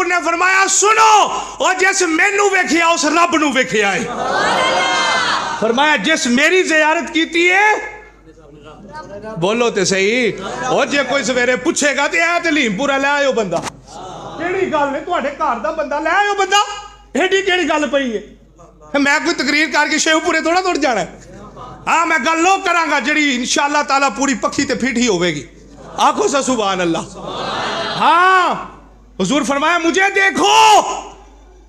حضور نے فرمایا سنو اور جس مینو ویکھیا اس رب نو ویکھیا ہے. فرمایا جس میری زیارت کیتی ہے بولو تے صحیح. اور جے کوئی سویرے پوچھے گا تے اے تلیم پورا لے آئیو بندہ. کیڑی گل ہے تواڈے گھر دا بندہ لے آئیو بندہ. ایڈی کیڑی گل پئی ہے؟ میں کوئی تقریر کر کے شیو پورے تھوڑا توڑ جانا ہے. ہاں میں گل لوگ کراں گا جڑی انشاءاللہ تعالیٰ پوری پکھی تے پھیٹھی ہوے گی. آنکھوں سے سبحان اللہ. ہاں حضور فرمایا مجھے دیکھو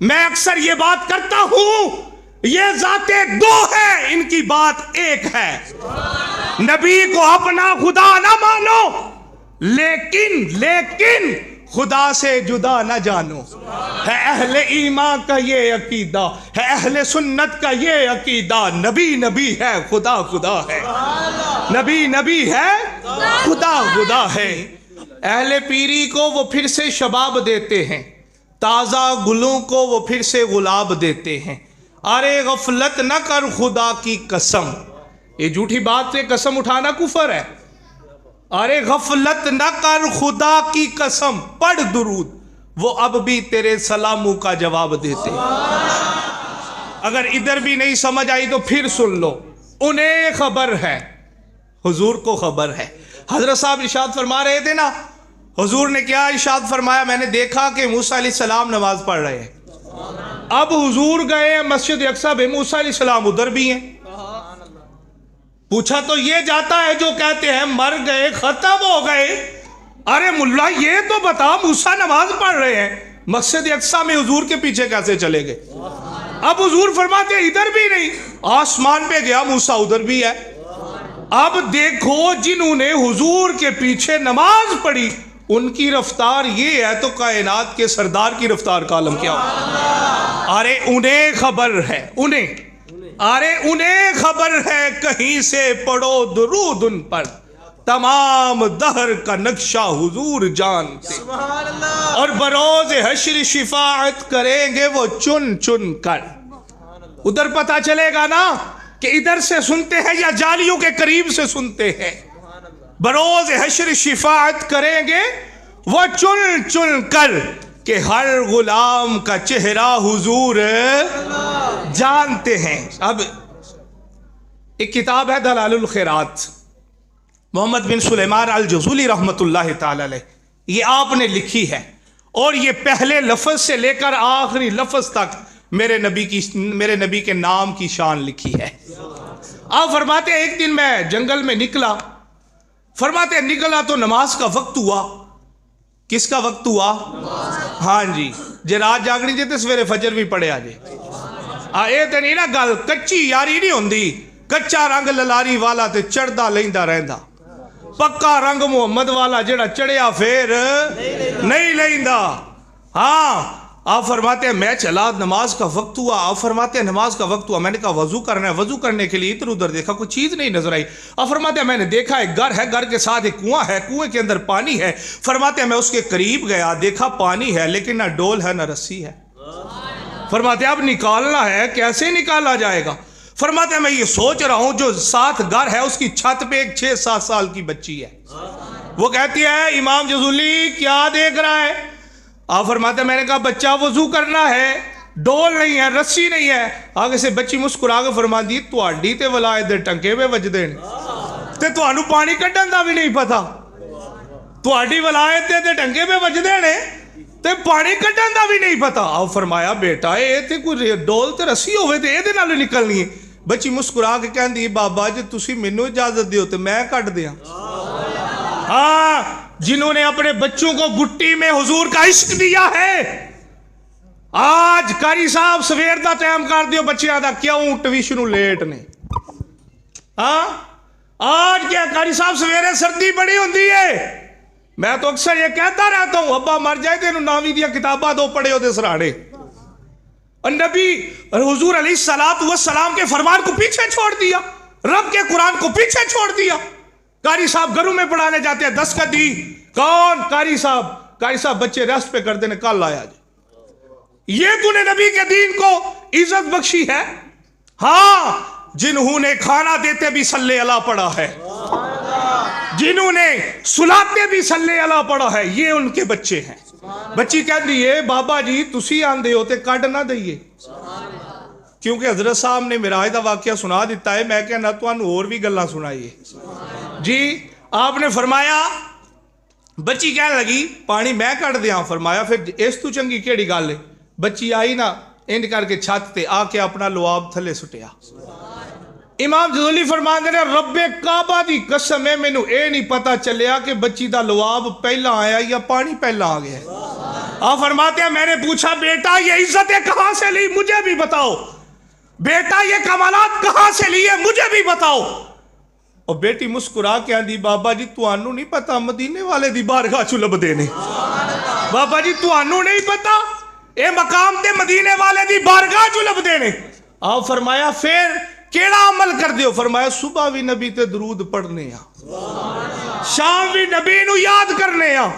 میں اکثر یہ بات کرتا ہوں یہ ذاتیں دو ہیں ان کی بات ایک ہے. نبی کو اپنا خدا نہ مانو لیکن خدا سے جدا نہ جانو. ہے اہل ایمان کا یہ عقیدہ ہے اہل سنت کا یہ عقیدہ. نبی نبی ہے خدا خدا ہے. نبی نبی ہے خدا خدا ہے. اہل پیری کو وہ پھر سے شباب دیتے ہیں تازہ گلوں کو وہ پھر سے گلاب دیتے ہیں. ارے غفلت نہ کر خدا کی قسم. یہ جھوٹی بات سے قسم اٹھانا کفر ہے. ارے غفلت نہ کر خدا کی قسم پڑھ درود وہ اب بھی تیرے سلاموں کا جواب دیتے. اگر ادھر بھی نہیں سمجھ آئی تو پھر سن لو. انہیں خبر ہے حضور کو خبر ہے. حضرت صاحب ارشاد فرما رہے تھے نا حضور نے کیا ارشاد فرمایا میں نے دیکھا کہ موسیٰ علیہ السلام نماز پڑھ رہے ہیں. اب حضور گئے مسجد اقصیٰ میں موسیٰ علیہ السلام ادھر بھی ہیں. پوچھا تو یہ جاتا ہے جو کہتے ہیں مر گئے ختم ہو گئے. ارے ملا یہ تو بتا موسیٰ نماز پڑھ رہے ہیں مسجد اقصیٰ میں حضور کے پیچھے کیسے چلے گئے؟ اب حضور فرماتے ہیں ادھر بھی نہیں آسمان پہ گیا موسیٰ ادھر بھی ہے. اب دیکھو جنہوں نے حضور کے پیچھے نماز پڑھی ان کی رفتار یہ ہے تو کائنات کے سردار کی رفتار کا عالم کیا ہو. ارے انہیں خبر ہے انہیں خبر ہے کہیں سے پڑھو درود ان پر تمام دہر کا نقشہ حضور جانتے اور بروز حشر شفاعت کریں گے وہ چن چن کر. ادھر پتہ چلے گا نا کہ ادھر سے سنتے ہیں یا جالیوں کے قریب سے سنتے ہیں. بروز حشر شفاعت کریں گے وہ چن چن کر کہ ہر غلام کا چہرہ حضور جانتے ہیں. اب ایک کتاب ہے دلال الخیرات محمد بن سلیمان الجزولی رحمت اللہ تعالی علیہ یہ آپ نے لکھی ہے اور یہ پہلے لفظ سے لے کر آخری لفظ تک میرے نبی کے نام کی شان لکھی ہے. آپ فرماتے ہیں ایک دن میں جنگل میں نکلا. فرماتے ہیں نکلا تو نماز کا وقت ہوا. کس کا وقت ہوا؟ ہاں جی جے رات جاگنی جے تے سویرے فجر بھی پڑے آجے. اے تے نہیں نا گل کچی یاری نہیں ہوندی. کچا رنگ للاری والا تے چڑھدا لیندہ رہندا. پکا رنگ محمد والا جڑا چڑھیا پھر نہیں لیندہ. ہاں آپ فرماتے ہیں میں چلا نماز کا وقت ہوا. آپ فرماتے ہیں نماز کا وقت ہوا میں نے کہا وضو کرنا ہے. وضو کرنے کے لیے ادھر ادھر دیکھا کوئی چیز نہیں نظر آئی. آپ فرماتے ہیں میں نے دیکھا ایک گھر ہے گھر کے ساتھ ایک کنواں ہے کنویں کے اندر پانی ہے. فرماتے ہیں میں اس کے قریب گیا دیکھا پانی ہے لیکن نہ ڈول ہے نہ رسی ہے. فرماتے ہیں اب نکالنا ہے کیسے نکالا جائے گا؟ فرماتے ہیں میں یہ سوچ رہا ہوں جو ساتھ گھر ہے اس کی چھت پہ ایک 6-7 سال کی بچی ہے. وہ کہتی ہے امام جزولی کیا دیکھ رہا ہے؟ آپ فرماتے ہیں میں نے کہا بچہ وضو کرنا ہے ڈول نہیں ہے رسی نہیں ہے. آگے سے بچی مسکرا کے فرما دی تواڈی تے ولایت دے ٹنکے پہ وجدے نے تے تانوں پانی کڈن دا بھی نہیں پتا. تواڈی ولایت دے ٹنکے پہ وجدے نے تے پانی کڈن دا بھی نہیں پتا. آپ فرمایا بیٹا اے تے کوئی ڈول تے رسی ہوے تے اے دے نال نکلنی ہے. بچی مسکرا کے کہندی بابا جے تسی مینوں اجازت دیو تے میں کڈ دیاں. ہاں جنہوں نے اپنے بچوں کو گٹی میں حضور کا عشق دیا ہے آج کاری صاحب سویر دا ٹائم کر دیو بچیاں دا کیوں ٹویشنوں لیٹ نے. ہاں آج کیا کاری صاحب سویرے سردی بڑی ہوندی ہے. میں تو اکثر یہ کہتا رہتا ہوں ابا مر جائے تینوں ناوی دیا کتاباں دو پڑھے ہو دے سراڑے. اور نبی حضور علیہ السلام کے فرمان کو پیچھے چھوڑ دیا رب کے قرآن کو پیچھے چھوڑ دیا. قاری صاحب گھروں میں پڑھانے جاتے ہیں 10 کا دی کون قاری صاحب بچے ریسٹ پہ کر دینے کل آیا جی. یہ تو نے نبی کے دین کو عزت بخشی ہے. ہاں جنہوں نے کھانا دیتے بھی صلی اللہ پڑھا ہے جنہوں نے سلاتے بھی صلی اللہ پڑھا ہے یہ ان کے بچے ہیں. بچی کہندی ہے بابا جی تسی آندے ہو تے کڈ نہ دئیے، کیونکہ حضرت صاحب نے معراج دا واقعہ سنا دیتا ہے، میں کہنا تانوں اور بھی گلاں سنائیے جی۔ آپ نے فرمایا بچی کہنے لگی پانی میں کٹ دیاں، فرمایا پھر اس تو چنگی کیڑی گل ہے؟ بچی آئی نا انج کر کے چھت تے آ کے اپنا لواب تھلے سٹیا۔ امام جزولی فرماندے نے رب کعبہ دی قسم ہے مینوں اے نہیں پتا چلیا کہ بچی دا لواب پہلا آیا یا پانی پہلا آ گیا ہے۔ آپ فرماتے ہیں میں نے پوچھا بیٹا یہ عزتیں کہاں سے لی مجھے بھی بتاؤ، بیٹا یہ کمالات کہاں سے لیے مجھے بھی بتاؤ۔ اور بیٹی مسکرا کے آندی بابا جی توانوں نہیں پتا مدینے والے دی بارگاہ چو لبدے نے، بابا جی توانوں نہیں پتا اے مقام تے مدینے والے دی بارگاہ چو لبدے نے۔ آپ فرمایا پھر کیڑا عمل کر دیو؟ فرمایا صبح بھی نبی تے درود پڑھنے آ، شام بھی نبی نو یاد کرنے آ۔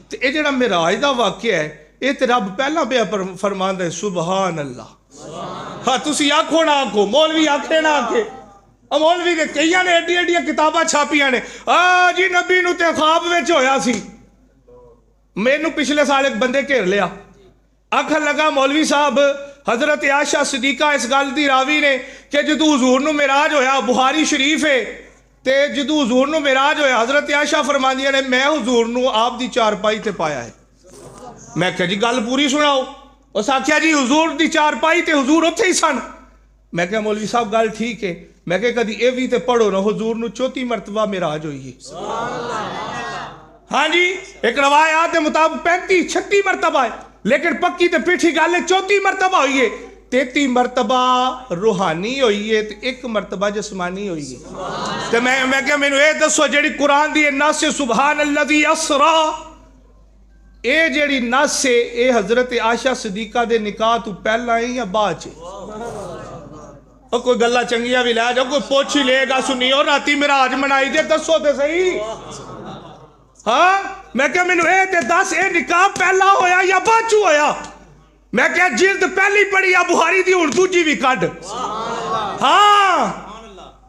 تے اے جڑا معراج دا واقعہ ہے اے تے رب پہلا پہ فرماندا ہے سبحان اللہ۔ ہاں تسی آکھو نہ آکھو، مولوی آکھے نہ آکھے، مولوی دے کئیاں نے ایڈی ایڈیاں کتاباں چھاپیاں نے جی نبی نو تے خواب وچ ہویا سی۔ مینوں پچھلے سال ایک بندے گھیر لیا، آکھن لگا مولوی صاحب حضرت عائشہ صدیقہ اس گل دی راوی نے کہ جدو حضور نو معراج ہویا، بخاری شریف ہے تے جدو حضور نو معراج ہویا حضرت عائشہ فرماندیاں نے میں حضور نو آپ دی چارپائی تے پایا ہے۔ میں کہا جی گل پوری سناؤ، اس آکھیا جی حضور دی چارپائی تے حضور اتھے ہی سن۔ میں کہا مولوی صاحب گل ٹھیک ہے، میں کہا کدی اے بھی تے پڑھو نا حضور نو 34 مرتبہ معراج ہوئی ہے۔ ہاں جی ایک روایات کے مطابق 35-36 مرتبہ ہے، لیکن پکی تے پیٹھی گل ہے 34 مرتبہ ہوئی ہے۔ 33 مرتبہ روحانی ہوئی ہے تے 1 مرتبہ جسمانی ہوئی ہے۔ تے میں کہا مینوں اے دسو جڑی قرآن دی نص سے سبحان الذی اسرا، اے جڑی نص سے اے حضرت عائشہ صدیقہ دے نکاح تو پہلا ہے یا بعد ہے؟ اور کوئی گلہ چنگیاں بھی لے جاؤ، کوئی پوچھ ہی لے گا سنی اور راتی معراج منائی دے دسو تے صحیح۔ ہاں میں کہا مینوں اے تے دس اے نکاح پہلا ہویا یا باچو ہویا؟ میں کہا جلد پہلی پڑھی یا بخاری دی اردو جی بھی کڈ۔ ہاں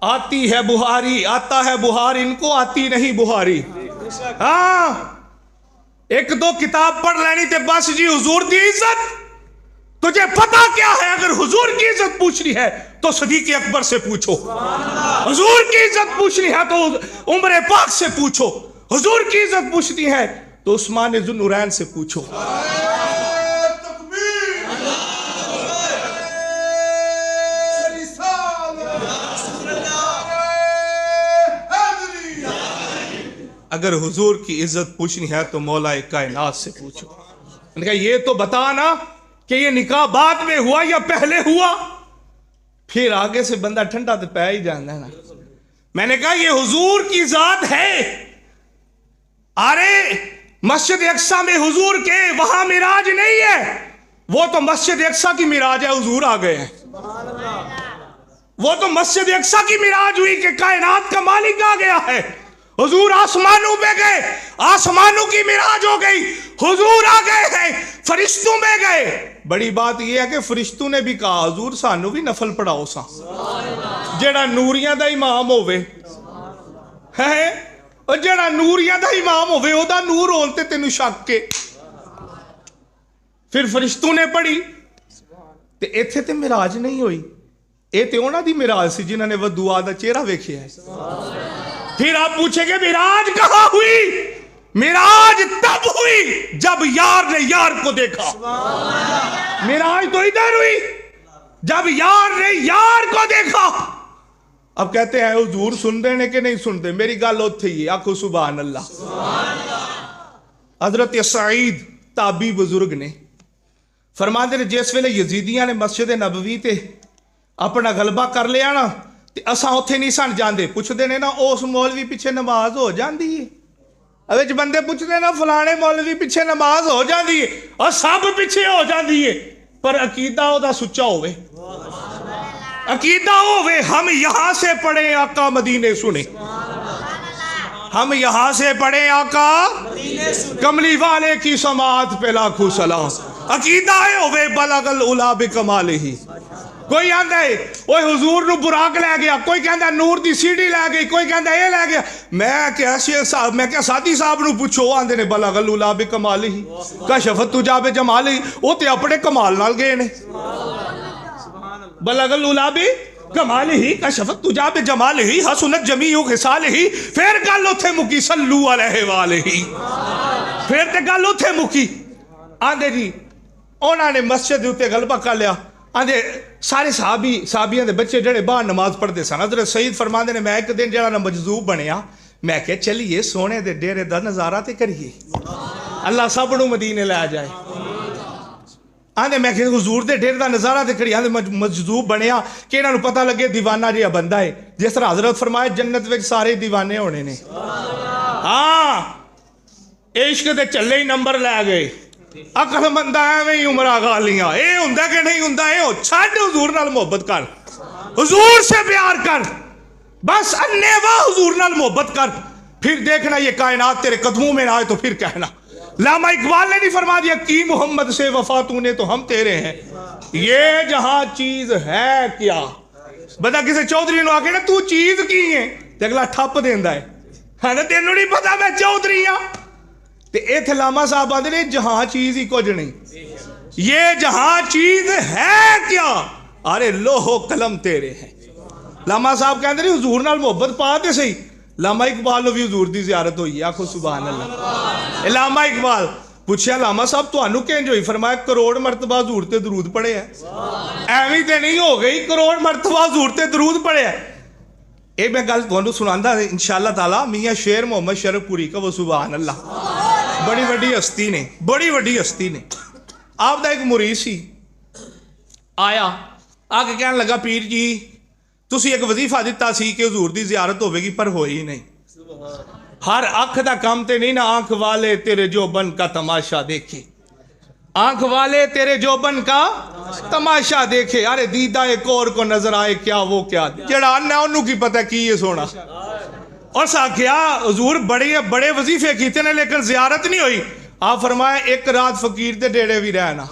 آتی ہے بخاری، آتا ہے بخاری، ان کو آتی نہیں بخاری۔ ہاں ایک دو کتاب پڑھ لینی تے بس جی حضور دی عزت تجھے پتا کیا ہے؟ اگر حضور کی عزت پوچھنی ہے تو صدیق اکبر سے پوچھو، حضور کی عزت پوچھنی ہے تو عمر پاک سے پوچھو، حضور کی عزت پوچھنی ہے تو عثمان ذو النورین سے پوچھو۔ اگر حضور کی عزت پوچھنی ہے تو مولا کائنات سے پوچھو۔ میں نے کہا یہ تو بتا نا کہ یہ نکاح بعد میں ہوا یا پہلے ہوا؟ پھر آگے سے بندہ ٹھنڈا تو پہ ہی جانا ہے نا۔ میں نے کہا یہ حضور کی ذات ہے، ارے مسجد اقصی میں حضور کے وہاں معراج نہیں ہے، وہ تو مسجد اقصی کی معراج ہے، حضور آ گئے ہیں۔ وہ تو مسجد اقصی کی معراج ہوئی کہ کائنات کا مالک آ گیا ہے، حضور آسمانوں میں گئے، آسمانوں کی معراج ہو گئی، حضور آ گئے ہیں، فرشتوں میں گئے۔ بڑی بات یہ ہے کہ فرشتوں نے بھی کہا حضور سانو بھی نفل پڑھاؤ سا، جڑا نوریاں دا امام ہوئے ہے، اور جڑا نوریاں دا امام ہوئے او دا نور ہونتے تینوں شک کے۔ پھر فرشتوں نے پڑھی تے ایتھے تے معراج نہیں ہوئی، اے تے انہاں دی معراج سی جنہاں نے ودعا دا چہرہ ویکھیا ہے۔ پھر آپ پوچھیں گے معراج کہاں ہوئی؟ معراج تب ہوئی جب یار نے یار کو دیکھا۔ معراج تو ادھر ہوئی جب یار نے یار کو دیکھا۔ اب کہتے ہیں حضور سن دے نے کہ نہیں سن دے؟ میری گل اتھے ہی ہے، آکھو سبحان اللہ۔ حضرت سعید تابعی بزرگ نے فرماندے نے جس ویلے یزیدیاں نے مسجد نبوی تے اپنا غلبہ کر لیا نا تے اساں اتھے نہیں سن جاندے، پوچھ دے نے نا اس مولوی پیچھے نماز ہو جاندی ہے، اوے بندے پوچھ دے نا فلانے مولوی پیچھے نماز ہو جاندی ہے، اور سب پیچھے ہو جاندی ہے، پر عقیدہ او دا سچا ہوئے، عقیدہ ہوئے ہم یہاں سے پڑھیں آقا مدینے سنیں، ہم یہاں سے پڑھیں آقا کملی والے کی سماعت پہ لاکھوں سلام، عقیدہ ہوئے بلغ العلا بکمالہ، کوئی آندا ہے اوے حضور نو براق لے گیا, کوئی کہندا نور دی سیڑھی لے گئی, کوئی کہندا اے لے گیا. میں کیا شیخ صاحب, میں کیا ساتھی صاحب نو پوچھو, آندے نے بلغ العلا بکمالہ کشف التجا بجمالہ, او تے اپنے کمال نال گئے نے. بلغ العلا بکمالہ کشف التجا بجمالہ حسنت جمیع خصالہ. پھر گل اوتھے مکی صلو علیہ والہ, پھر تے گل اوتھے مکی. آندے جی انہاں نے مسجد دے اوتے غلبہ کر لیا. آندے سارے صحابیاں دے بچے جڑے باہر نماز پڑھتے سن. حضرت سید فرماندے نے میں ایک دن جڑا نا مجذوب بنیا, میں کہ چلیے سونے دے ڈیرے دا نظارہ تے کریے, اللہ سب نو مدینے لے جائے. آندے میں کہ حضور دے ڈیرے دا نظارہ تے کریے. آندے مجذوب بنیا کہ انہاں نو پتہ لگے دیوانہ جہا بندہ ہے. جس طرح حضرت فرمائے جنت وچ سارے دیوانے ہونے نے. ہاں عشق دے چلے ہی نمبر لے گئے. عقل مندہ ایویں ہی عمرہ گالیاں, اے ہوندا کہ نہیں ہوندا, اے چھڈ حضور نال محبت کر, حضور سے پیار کر, بس انے واہ حضور نال محبت کر, پھر دیکھنا یہ کائنات تیرے قدموں میں نہ آئے تو پھر کہنا. علامہ اقبال نے نہیں فرما دیا کی محمد سے وفا تو نے تو ہم تیرے ہیں, یہ جہاں چیز ہے کیا. بندہ کسی چودھری نو آکے نا تو چیز کی ہے تے اگلا ٹھپ دیندا ہے نا, تینوں نہیں پتا میں چودھری ہاں. تے ایتھے علامہ صاحب آندے نے جہاں چیز ہی کچھ نہیں, یہ جہاں چیز ہے کیا, ارے لوہ قلم تیرے ہیں. علامہ صاحب کہندے نے حضور نال محبت پا تے صحیح. علامہ اقبال نو بھی حضور دی زیارت ہوئی, آکھو سبحان اللہ. علامہ اقبال پوچھیا علامہ صاحب تانوں کنج ہوئی, فرمایا کروڑ مرتبہ حضور تے درود پڑھے ہے. ایویں تے نہیں ہو گئی, کروڑ مرتبہ حضور تے درود پڑھے ہے. اے میں گل تانوں سناندا انشاءاللہ تعالی میاں شیر محمد شرف پوری کا وہ سبحان اللہ, بڑی وڈی ہستی نے, بڑی وڈی ہستی نے. آپ دا ایک مرید سی آیا, آ کے کہنے لگا پیر جی تسی ایک وظیفہ دیتا سی کہ حضور دی زیارت ہوے گی, پر ہوئی نہیں. ہر اکھ دا کام تے نہیں نا, آنکھ والے تیرے جوبن کا تماشا دیکھے, آنکھ والے تیرے جوبن کا تماشا دیکھے. ارے دیدہ ایک اور کو نظر آئے کیا وہ کیا, جڑا انہا انہوں کی پتہ کی یہ سونا. اور سا کیا حضور بڑے وظیفے کیتے نے لیکن زیارت نہیں ہوئی. آپ فرمایا ایک رات فقیر دے ڈیڑے بھی رہنا.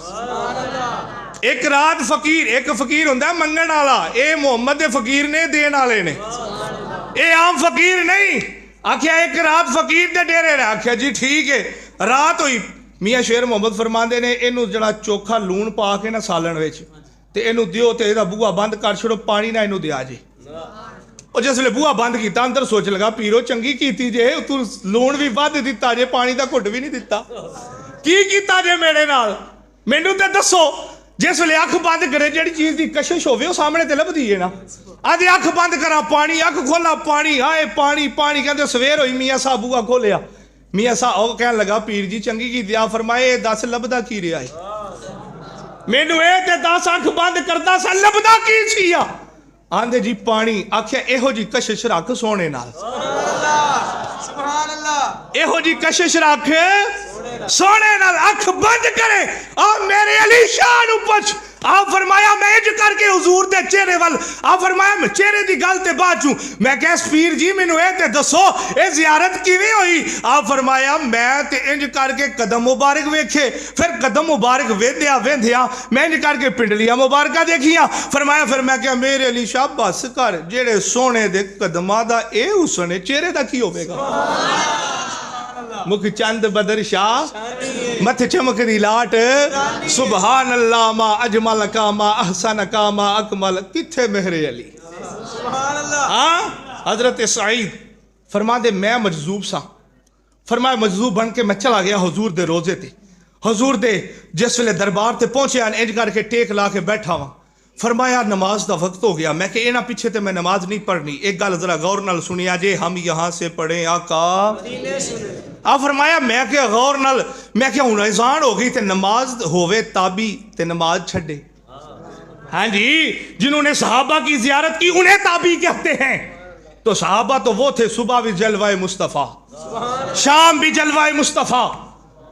ایک رات فقیر, ایک فقیر ہوندہ ہے منگن والا, اے محمد دے فقیر نے دین والے نے, اے عام فقیر نہیں. آکھیا ایک رات فقیر دے ڈیرے رہا. آکھیا جی ٹھیک ہے. رات ہوئی, میاں شیر محمد فرماندے نے اینو جڑا چوکھا لون پا کے نا سالن وچ تے اینو دیو تے ایدا بوہا بند کر چھڑو, پانی نہ اینو دیا جی. اور جس لئے بوہا بند کیتا اندر سوچ لگا پیرو چنگی کیتی جے, تو لون بھی بند دیتا جے, پانی دا گھٹ بھی نہیں دیتا, کی کیتا جے میرے نال, مینوں تے دسو. جس لئے اکھ بند کرے جڑی چیز دی کشش ہوئے وہ سامنے تے لب دیئے نا. آدھے اکھ بند کرا پانی, اکھ کھولا پانی, آئے پانی پانی. کہتے سویر ہوئی میاں صاحب بوہا کھولیا. میاں صاحب کہنے لگا پیر جی چنگی کی دیا. فرمائے 10 لبدہ کی رہا ہے, مینوں اے تے 10 اکھ بند کرتا سا لبدہ کی سیا. آندے جی پانی. آکھیا ایہو جی کشش رکھ سونے نال, ایہو جی کشش رکھ سونے نال, اکھ بند کرے. آپ میرے علی شاہ نو پچھ. آپ فرمایا میں اج کر کے حضور دے چہرے وال, آپ فرمایا میں چہرے دی گل تے باچوں. میں کہس پیر جی مینوں اے تے دسو اے زیارت کیویں ہوئی. آپ فرمایا میں تے انج کر کے قدم مبارک ویکھے, پھر قدم مبارک ویندیا میں انج کر کے پنڈلیاں مبارکہ دیکھیاں. فرمایا پھر میں کہا میرے علی شاہ بس کر, جڑے سونے دے قدماں دا اے حسن ہے, چہرے دا کی ہوے گا. مکھ چند بدر شاہ مت چمک دی لاٹ, سبحان اللہ ما اجمل کا ما احسن کا ما اکمل. کتھے مہر علی. حضرت سعید فرما دے میں مجذوب سا. فرمایا مجذوب بن کے میں چلا گیا حضور دے روزے تے. حضور دے جس ویلے دربار تے پہنچے انج کر کے ٹیک لا کے بیٹھا ہوا. فرمایا نماز دا وقت ہو گیا. میں کہ اینا پیچھے تے میں نماز نہیں پڑھنی. ایک گل ذرا غور نال سنیا جے, ہم یہاں سے پڑھیں آقا. آپ فرمایا میں کہ غور نال, میں کہ ہن اذان ہو گئی تے نماز ہووے تابی تے نماز چھڈے. ہاں جی جنہوں نے صحابہ کی زیارت کی انہیں تابی کہتے ہیں. تو صحابہ تو وہ تھے, صبح بھی جلوہ مصطفیٰ, شام بھی جلوہ مصطفیٰ.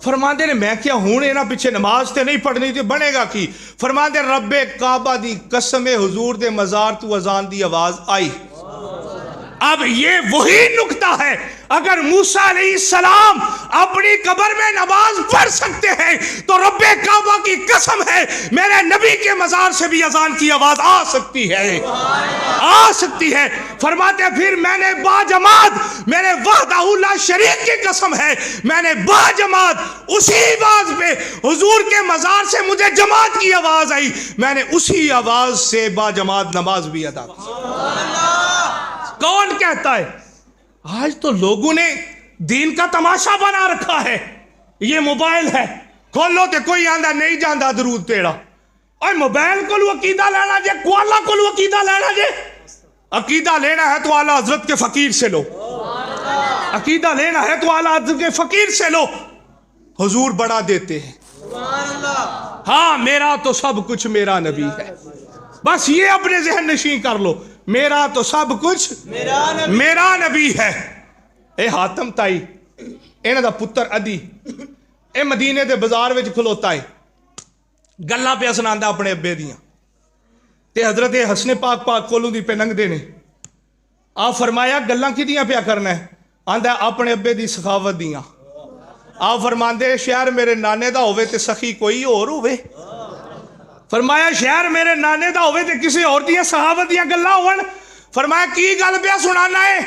فرماندے نے میں کیا ہوں اینا پیچھے نماز تے نہیں پڑھنی تھی, بنے گا کی. فرماندے رب کعبہ دی قسم حضور دے مزار تو اذان دی آواز آئی. اب یہ وہی نکتہ ہے, اگر موسیٰ علیہ السلام اپنی قبر میں نماز پڑھ سکتے ہیں تو رب کعبہ کی کی قسم ہے میرے نبی کے مزار سے بھی اذان کی آواز آ سکتی ہے، آ سکتی ہے۔ فرماتے پھر میں نے باجماعت، میرے وحدہ لا شریک کی قسم ہے، میں نے باجماعت اسی آواز پہ حضور کے مزار سے مجھے جماعت کی آواز آئی، میں نے اسی آواز سے باجماعت نماز بھی ادا کی۔ کون کہتا ہے؟ آج تو لوگوں نے دین کا تماشا بنا رکھا ہے۔ یہ موبائل ہے، کھولو تے کوئی آندہ نہیں جاندہ درود تیرا، اور موبائل کو لو عقیدہ لینا جے، کوالا کو لو عقیدہ لینا جے۔ عقیدہ لینا ہے تو اعلیٰ حضرت کے فقیر سے لو، عقیدہ لینا ہے تو اعلیٰ حضرت کے فقیر سے لو۔ حضور بڑا دیتے ہیں، ہاں میرا تو سب کچھ میرا نبی ہے، بس یہ اپنے ذہن نشین کر لو، میرا تو سب کچھ میرا نبی ہے۔ اے حاتم تائی انہاں دا پتر ادی اے مدینے دے بازار وچ کھلوتا ہے، گلاں پہ سناندا اپنے ابے دیاں، تے حضرت حسن پاک کولوں دی پہ لنگ دینے۔ آپ فرمایا گلاں کدیاں پیا کرنا ہے؟ آندا اپنے ابے دی سخاوت دیاں۔ آپ فرماندے شہر میرے نانے دا ہوئے تے سخی کوئی اور ہوئے؟ فرمایا شہر میرے نانے دا ہوئے تے کسی اور دیاں سخاوت دیاں گلاں ہون؟ فرمایا کی گل پیا سنانا ہے؟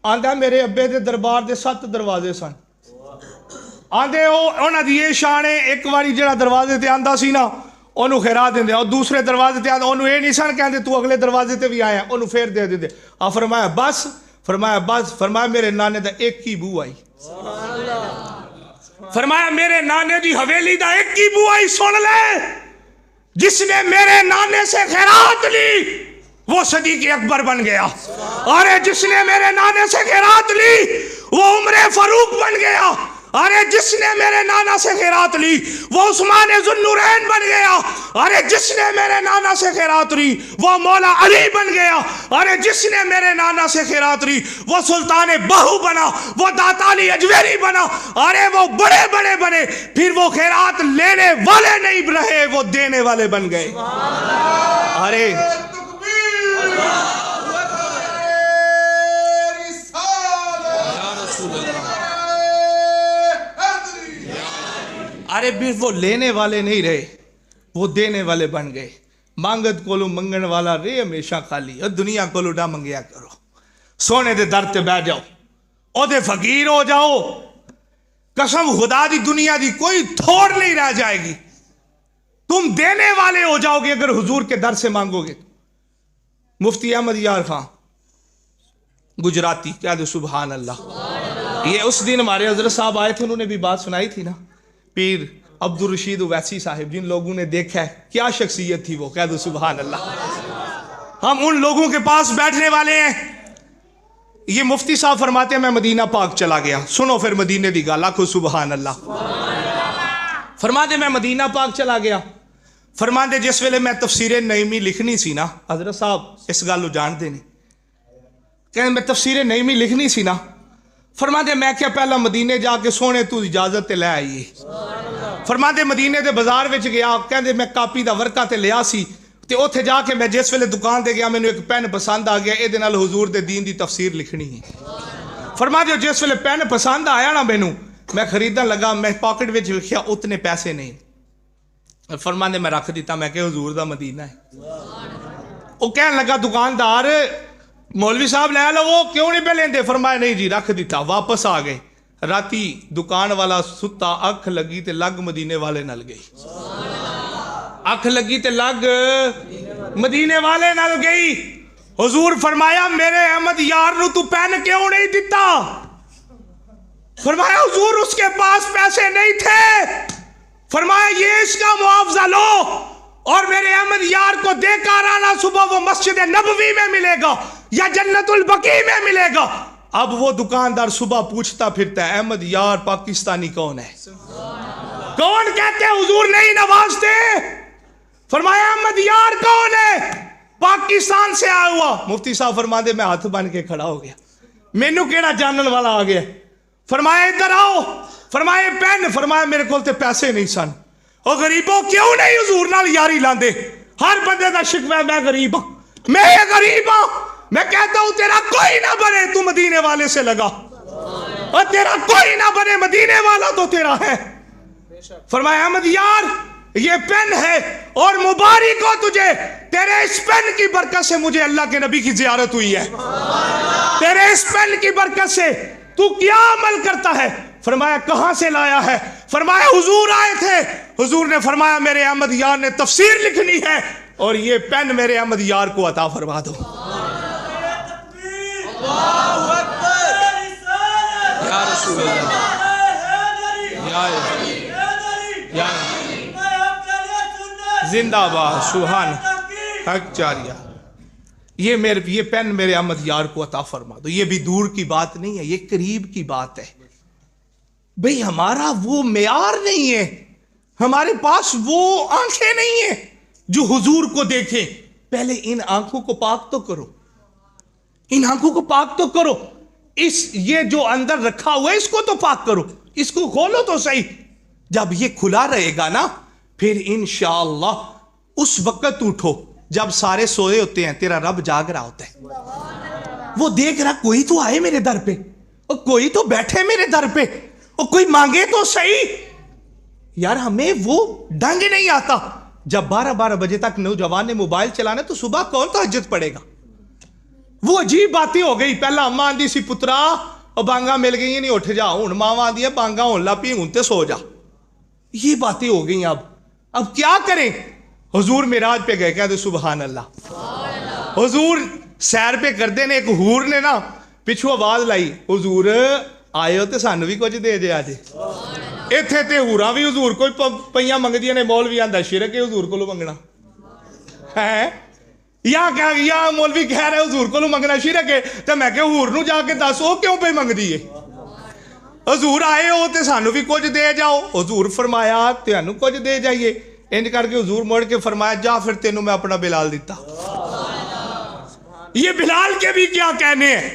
آندہ میرے ابے دے دربار دے 7 دروازے سن، آندے اونا دیئے شانے ایک واری جڑا دروازے تے آندہ سی نا انہوں خیرات دیں دے، اور دوسرے دروازے تے آندہ انہوں اے نہیں سن کہندے تو اگلے دروازے تے بھی آیا انہوں پھر دے دے۔ فرمایا بس، فرمایا بس، فرمایا میرے نانے دا ایک کی بو آئی، فرمایا میرے نانے دی حویلی دا ایک کی بو آئی، سن لے جس نے میرے نانے سے خیرات لی وہ صدیق اکبر بن گیا، اور جس نے میرے نانے سے خیرات لی وہ عمر فاروق بن گیا، ارے جس نے میرے نانا سے خیرات لی وہ عثمان ذوالنورین بن گیا، ارے جس نے میرے نانا سے خیرات لی وہ مولا علی بن گیا، ارے جس نے میرے نانا سے خیرات لی وہ سلطان بہو بنا، وہ داتا علی اجویری بنا، ارے وہ بڑے بڑے بنے، پھر وہ خیرات لینے والے نہیں رہے، وہ دینے والے بن گئے۔ ارے ارے بھی وہ لینے والے نہیں رہے، وہ دینے والے بن گئے۔ مانگت کولو منگن والا رہے ہمیشہ خالی، اور دنیا کولو نہ منگیا کرو، سونے دے در تے بیٹھ جاؤ، او دے فقیر ہو جاؤ، قسم خدا دی دنیا دی کوئی تھوڑ نہیں رہ جائے گی، تم دینے والے ہو جاؤ گے اگر حضور کے در سے مانگو گے۔ مفتی احمد یار خان گجراتی، کیا دے سبحان اللہ، یہ اس دن ہمارے حضرت صاحب آئے تھے، انہوں نے بھی بات سنائی تھی نا، پیر عبدالرشید اویسی صاحب، جن لوگوں نے دیکھا ہے کیا شخصیت تھی وہ، کہہ دو سبحان اللہ۔ ہم ان لوگوں کے پاس بیٹھنے والے ہیں۔ یہ مفتی صاحب فرماتے ہیں میں مدینہ پاک چلا گیا، سنو پھر مدینے دی گل، آکھو سبحان اللہ۔ فرماتے میں مدینہ پاک چلا گیا، فرماتے جس ویلے میں تفسیر نعیمی لکھنی سی نا، حضرت صاحب اس گل جان دے نہیں، کہ میں تفسیر نعیمی لکھنی سی نا، فرماتے میں کیا پہلا مدینے جا کے سونے تو اجازت تے لے آئیے، فرماتے مدینے دے بازار وچ گیا، کہندے میں کاپی دا ورقہ تے لیا سی، تے اوتھے جا کے میں جس ویلے دکان دے گیا میں نے ایک پین پسند آ گیا، اے دے نال حضور دے دین دی تفسیر لکھنی ہے۔ فرماتے جس ویلے پین پسند آیا نا میں خریدن لگا، میں پاکٹ وچ لکھیا اتنے پیسے نہیں، فرماتے میں رکھ دیتا، میں کہ حضور دا مدینہ ہے۔ وہ کہنے لگا دکاندار مولوی صاحب لے لو، وہ کیوں نہیں پہ لیندے؟ فرمایا نہیں جی، رکھ دیتا، واپس آ گئے۔ راتی دکان والا ستا، اکھ لگی تے لگ مدینے والے نل گئی، اکھ لگی تے لگ مدینے والے نل گئی۔ حضور فرمایا میرے احمد یار نو تو پین کیوں نہیں دیتا؟ فرمایا حضور اس کے پاس پیسے نہیں تھے، فرمایا یہ اس کا معاوضہ لو اور میرے احمد یار کو دے کر آنا، صبح وہ مسجد نبوی میں ملے گا یا جنت البقیع میں ملے گا۔ اب وہ دکاندار صبح پوچھتا پھرتا ہے احمد یار پاکستانی کون ہے؟ کون کہتے ہیں حضور نہیں نوازتے؟ فرمایا احمد یار کون ہے؟ پاکستان سے آیا ہوا۔ مفتی صاحب فرما دے میں ہاتھ بن کے کھڑا ہو گیا، مینو کیڑا جانن والا آ گیا۔ فرمایا ادھر آؤ، فرمایا پین، فرمایا میرے کول تے پیسے نہیں سن۔ او غریبوں کیوں نہیں حضور نال یاری لاندے؟ ہر بندے دا شکوہ ہے میں غریب ہوں، میں غریب ہوں، میں کہتا ہوں تیرا کوئی نہ بنے تو مدینے والے سے لگا، اور تیرا کوئی نہ بنے مدینے والا تو تیرا ہے۔ فرمایا احمد یار یہ پین ہے اور مبارک ہو تجھے، تیرے اس پین کی برکت سے مجھے اللہ کے نبی کی زیارت ہوئی ہے، تیرے اس پین کی برکت سے تو کیا عمل کرتا ہے؟ فرمایا کہاں سے لایا ہے؟ فرمایا حضور آئے تھے، حضور نے فرمایا میرے احمد یار نے تفسیر لکھنی ہے اور یہ پین میرے احمد یار کو عطا فرما دو۔ یا رسول اللہ، یا زندہ باد، سبحان حق جاریہ۔ یہ پین میرے احمد یار کو عطا فرما دو۔ یہ بھی دور کی بات نہیں ہے، یہ قریب کی بات ہے۔ بھئی ہمارا وہ معیار نہیں ہے، ہمارے پاس وہ آنکھیں نہیں ہیں جو حضور کو دیکھیں۔ پہلے ان آنکھوں کو پاک تو کرو، ان آنکھوں کو پاک تو کرو، یہ جو اندر رکھا ہوا ہے اس کو تو پاک کرو، اس کو کھولو تو صحیح۔ جب یہ کھلا رہے گا نا پھر انشاءاللہ اس وقت اٹھو جب سارے سوئے ہوتے ہیں، تیرا رب جاگ رہا ہوتا ہے، وہ دیکھ رہا کوئی تو آئے میرے در پہ، اور کوئی تو بیٹھے میرے در پہ، اور کوئی مانگے تو صحیح۔ یار ہمیں وہ ڈنگ نہیں آتا۔ جب 12 بجے تک نوجوان نے موبائل چلانا تو صبح کون تہجد پڑے گا؟ وہ عجیب باتیں ہو گئی۔ پہلا اماں آندی سی پترا اور بانگا مل گئی نہیں اٹھ جا، ہوں ماں آندی ہے بانگا ہون لا پی ہوں تے سو جا۔ یہ باتیں ہو گئی۔ اب کیا کریں؟ حضور معراج پہ گئے، کہتے سبحان اللہ۔ حضور سیر پہ کردے نے، ایک حور نے نا پچھو آواز لائی، حضور آئے ہو تے سانو بھی کچھ دے جے آجے۔ ایتھے تے حوراں بھی حضور کوئی پئیاں منگدیاں نے، مولوی آندا شرک ہے حضور کو منگنا ہے، یا مولوی کہہ رہے حضور کو منگنا شرک ہے، تو میں کہ حور نو جا کے دس وہ کیوں پہ منگ دیے؟ حضور آئے ہو تے سانو بھی کچھ دے جاؤ۔ حضور فرمایا تینوں کچھ دے جائیے۔ انج کر کے حضور مڑ کے فرمایا جا پھر تینوں میں اپنا بلال دیتا۔ یہ بلال کے بھی کیا کہنے ہیں؟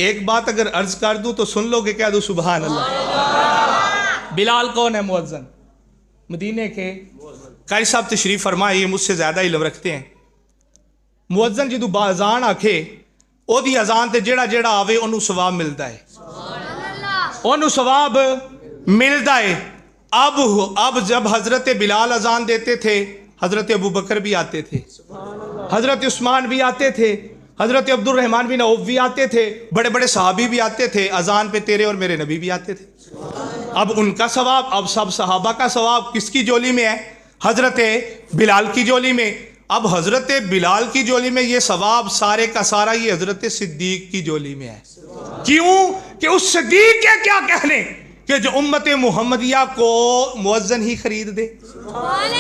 ایک بات اگر عرض کر دوں تو سن لو کہ کہہ دو سبحان اللہ۔ بلال کون ہے؟ مؤذن، مدینے کے قاری صاحب تشریف فرمائے، یہ مجھ سے زیادہ علم رکھتے ہیں۔ مؤذن جدو باذان آکھے او دی اذان تے جیڑا جیڑا آوے انہوں ثواب ملتا ہے، انہوں ثواب ملتا ہے۔ اب جب حضرت بلال اذان دیتے تھے، حضرت ابو بکر بھی آتے تھے، حضرت عثمان بھی آتے تھے، حضرت عبد الرحمن بن عوف بھی آتے تھے، بڑے بڑے صحابی بھی آتے تھے، اذان پہ تیرے اور میرے نبی بھی آتے تھے۔ اب ان کا ثواب، اب سب صحابہ کا ثواب کس کی جولی میں ہے؟ حضرت بلال کی جولی میں۔ اب حضرت بلال کی جولی میں یہ ثواب سارے کا سارا یہ حضرت صدیق کی جولی میں ہے۔ کیوں کہ اس صدیق کے کیا کہنے کہ جو امت محمدیہ کو مؤذن ہی خرید دے۔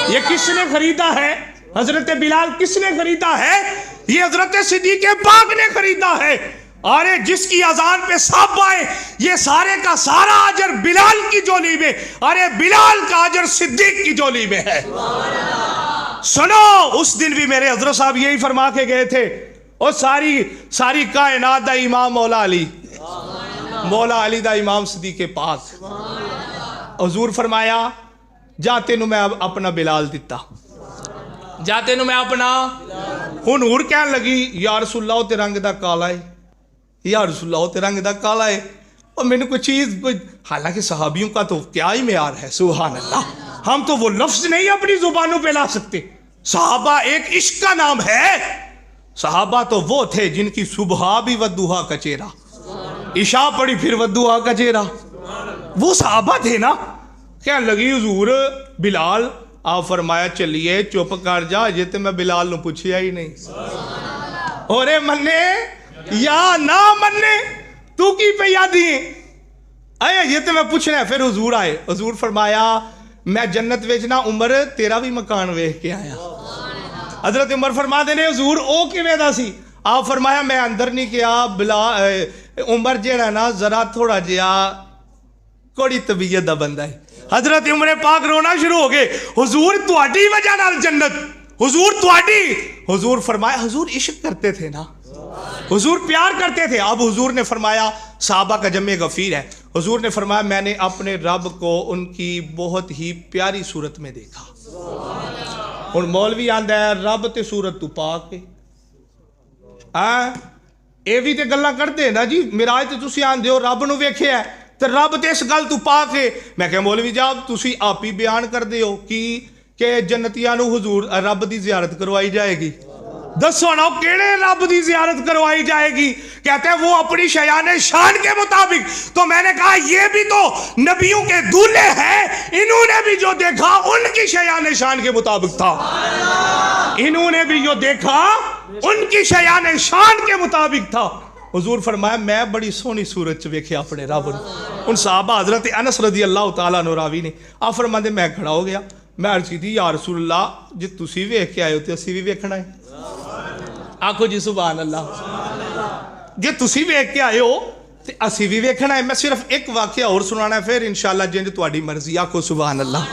یہ کس نے خریدا ہے؟ حضرت بلال کس نے خریدا ہے؟ یہ حضرت صدیق پاک نے خریدا ہے۔ ارے جس کی اذان پہ سب آئے، یہ سارے کا سارا اجر بلال کی جولی میں، ارے بلال کا اجر صدیق کی جولی میں ہے۔ سنو، اس دن بھی میرے حضرت صاحب یہی فرما کے گئے تھے، اور ساری کائنات دا امام مولا علی، مولا علی دا امام صدیق پاک۔ حضور فرمایا جاتے نو میں اپنا بلال دیتا، جاتے نو میں اپنا۔ ہن حور کہن لگی یا رسول اللہ تے رنگ دا کالا ہے، یا رسول اللہ تے رنگ دا کالا ہے، اور میں نے کوئی چیز، حالانکہ صحابیوں کا تو کیا ہی معیار ہے، سبحان اللہ۔ ہم تو وہ لفظ نہیں اپنی زبانوں پہ لا سکتے۔ صحابہ ایک عشق کا نام ہے۔ صحابہ تو وہ تھے جن کی صبح بھی ودوہا کا چہرہ، عشاء پڑی پھر ودوہا کا چہرہ، وہ صحابہ تھے نا۔ کہنے لگی حضور بلال، آپ فرمایا چلیے چپ کر جا، یہ تو میں بلال نو پوچھیا ہی نہیں، اور مننے یا نہ مننے تو کی پہ یادی اے، یہ تو میں پوچھنا ہے۔ پھر حضور آئے، حضور فرمایا میں جنت ویچنا عمر تیرا بھی مکان ویکھ کے آیا۔ حضرت عمر فرما دینے حضور او کیویں دا سی؟ آپ فرمایا میں اندر نہیں کیا، عمر جیڑا نا ذرا تھوڑا جیا کوڑی طبیعت دا بندہ ہے۔ حضرت عمر پاک رونا شروع ہو گئے، حضور تواڈی وجہ نال جنت، حضور تواڈی۔ حضور فرمایا حضور عشق کرتے تھے نا، حضور پیار کرتے تھے۔ اب حضور نے فرمایا صحابہ کا جمع غفیر ہے، حضور نے فرمایا میں نے اپنے رب کو ان کی بہت ہی پیاری صورت میں دیکھا۔ اور مولوی آندا ہے رب تے صورت تو پاک ہے، اے بھی تے گلاں کرتے نا جی، معراج تے تسی آندے ہو رب نو ویکھیا ہے تے رب تے اس گل تو پاک ہے۔ میں کہ مولوی جاب تسی آپ ہی بیان کر دے ہو کہ جنتیاں نو حضور رب دی زیارت کروائی جائے گی. دسو نا کیڑے رب دی زیارت کروائی جائے گی؟ کہتے ہیں وہ اپنی شیان شان کے مطابق. تو میں نے کہا یہ بھی تو نبیوں کے دولے ہیں, انہوں نے بھی جو دیکھا ان کی شیان شان کے مطابق تھا. انہوں نے بھی جو دیکھا ان کی شیان شان کے مطابق تھا. حضور فرمایا میں بڑی سونی صورت ویکھیا اپنے رب نے. ان صحابہ حضرت انس رضی اللہ تعالیٰ عنہ راوی نے آپ فرماندے میں کھڑا ہو گیا, میں عرض کی تھی یا رسول اللہ جی تسی ویکھ کے آئے ہو تے اسی بھی ویکھنا ہے. آکھو جی سبحان اللہ, جی تسی ویکھ کے آئے ہو تے اسی بھی ویکھنا ہے. میں صرف ایک واقعہ اور سنانا ہے پھر انشاءاللہ جنج تہاڈی مرضی. آکھو سبحان اللہ,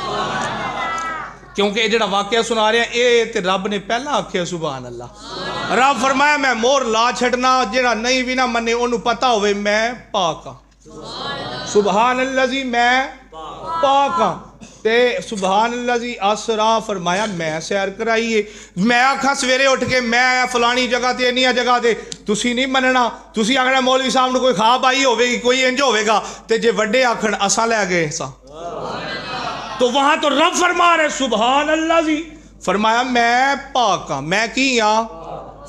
کیونکہ یہ جڑا واقعہ سنا رہے ہیں اے تے رب نے پہلا آکھیا سبحان اللہ. رب فرمایا میں مور لا چھڑنا, جڑا نہیں بھی نہ منے انہوں پتہ ہوئے میں پاک ہاں. سبحان اللہ جی میں پاک ہاں. تے سبحان اللہ جی اسرا فرمایا میں سیر کرائیے. میں آکھاں سویرے اٹھ کے میں فلانی جگہ تے انہی جگہ تے تسی نہیں مننا, تسی آکھنا مولوی صاحب نے کوئی خواب آئی ہوئے گی کوئی انج ہوئے گا تے جے وڈے آکھن اساں لے گئے سا. تو وہاں تو رب فرما رہے سبحان اللہ جی. فرمایا میں پاک ہاں, میں کی ہاں؟